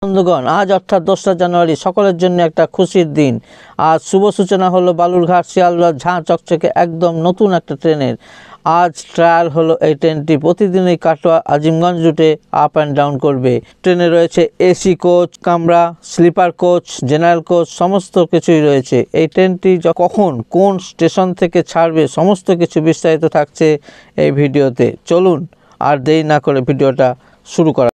বন্ধুগণ, আজ অর্থাৎ 2রা জানুয়ারি সকলের জন্য একটা খুশির দিন। আজ শুভ সূচনা হলো বালুরঘাট শিয়ালদহ ঝাঁ চকচকে একদম নতুন একটা ট্রেনের। আজ ট্রায়াল হলো এই ট্রেনটি প্রতিদিনই কাটোয়া আজিমগঞ্জ রুটে আপ অ্যান্ড ডাউন করবে। ট্রেনে রয়েছে এসি কোচ, কামরা, স্লিপার কোচ, জেনারেল কোচ, সমস্ত কিছুই রয়েছে। এই ট্রেনটি কখন কোন স্টেশন থেকে ছাড়বে সমস্ত কিছু বিস্তারিত থাকছে এই ভিডিওতে। চলুন আর দেরি না করে ভিডিওটা শুরু করা।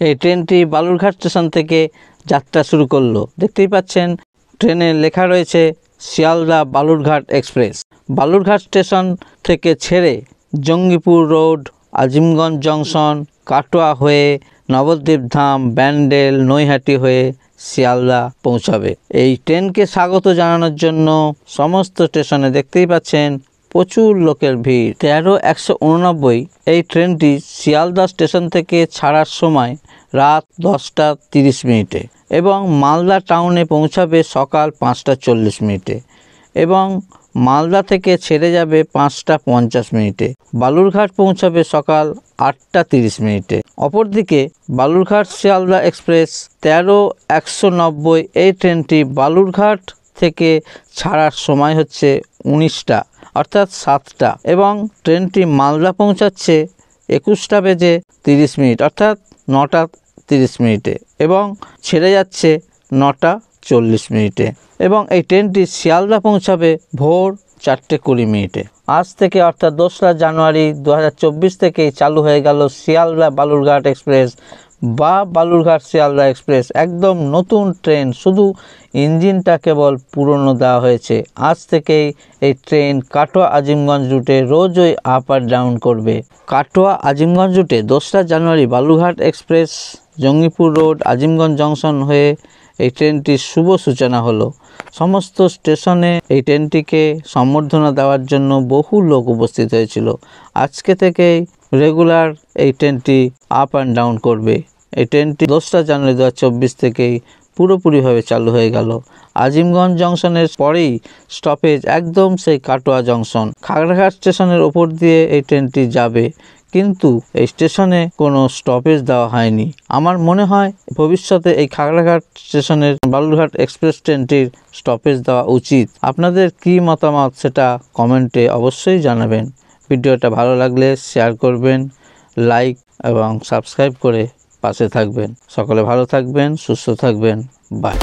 এই ট্রেনটি বালুরঘাট স্টেশন থেকে যাত্রা শুরু করলো। দেখতেই পাচ্ছেন ট্রেনে লেখা রয়েছে শিয়ালদহ বালুরঘাট এক্সপ্রেস। বালুরঘাট স্টেশন থেকে ছেড়ে জঙ্গিপুর রোড, আজিমগঞ্জ জংশন, কাটোয়া হয়ে নবদ্বীপ ধাম, ব্যান্ডেল, নৈহাটি হয়ে শিয়ালদহ পৌঁছাবে। এই ট্রেনকে স্বাগত জানানোর জন্য সমস্ত স্টেশনে দেখতেই পাচ্ছেন প্রচুর লোকের ভিড়। 13-189 এই ট্রেনটি শিয়ালদহ স্টেশন থেকে ছাড়ার সময় রাত 10:30 এবং মালদা টাউনে পৌঁছাবে সকাল 5:40 এবং মালদা থেকে ছেড়ে যাবে 5:50। বালুরঘাট পৌঁছাবে সকাল 8:30। অপরদিকে বালুরঘাট শিয়ালদহ এক্সপ্রেস 13-190 এই ট্রেনটি বালুরঘাট থেকে ছাড়ার সময় হচ্ছে 19টা অর্থাৎ 7টা এবং ট্রেনটি মালদা পৌঁছাচ্ছে 21:30 অর্থাৎ 9:30 এবং ছেড়ে যাচ্ছে 9:40 এবং এই ট্রেনটি শিয়ালদা পৌঁছাবে ভোর 4:20। আজ থেকে অর্থাৎ 2রা জানুয়ারি 2024 থেকেই চালু হয়ে গেল শিয়ালদহ বালুরঘাট এক্সপ্রেস বা বালুরঘাট শিয়ালদহ এক্সপ্রেস। একদম নতুন ট্রেন, শুধু ইঞ্জিনটা কেবল পুরনো দেওয়া হয়েছে। আজ থেকেই এই ট্রেন কাটোয়া আজিমগঞ্জ রুটে রোজই আপ আর ডাউন করবে। কাটোয়া আজিমগঞ্জ রুটে 2রা জানুয়ারি Balurghat express Jangipur road, Azimganj junction হয়ে এই ট্রেনটির শুভ সূচনা হলো। সমস্ত স্টেশনে এই ট্রেনটিকে সম্বর্ধনা দেওয়ার জন্য বহু লোক উপস্থিত হয়েছিল। আজকে থেকেই রেগুলার এই ট্রেনটি আপ অ্যান্ড ডাউন করবে। এই ট্রেনটি 2রা জানুয়ারি 2024 থেকেই পুরোপুরিভাবে চালু হয়ে গেল। আজিমগঞ্জ জংশনের পরেই স্টপেজ একদম সেই কাটোয়া জংশন। খাগড়াঘাট স্টেশনের ওপর দিয়ে এই ট্রেনটি যাবে, কিন্তু এই স্টেশনে কোনো স্টপেজ দেওয়া হয়নি। আমার মনে হয় ভবিষ্যতে এই খাগড়াঘাট স্টেশনের বালুরঘাট এক্সপ্রেস ট্রেনটির স্টপেজ দেওয়া উচিত। আপনাদের কি মতামত সেটা কমেন্টে অবশ্যই জানাবেন। ভিডিওটা ভালো লাগলে শেয়ার করবেন, লাইক এবং সাবস্ক্রাইব করে পাশে থাকবেন। সকলে ভালো থাকবেন, সুস্থ থাকবেন। বাই।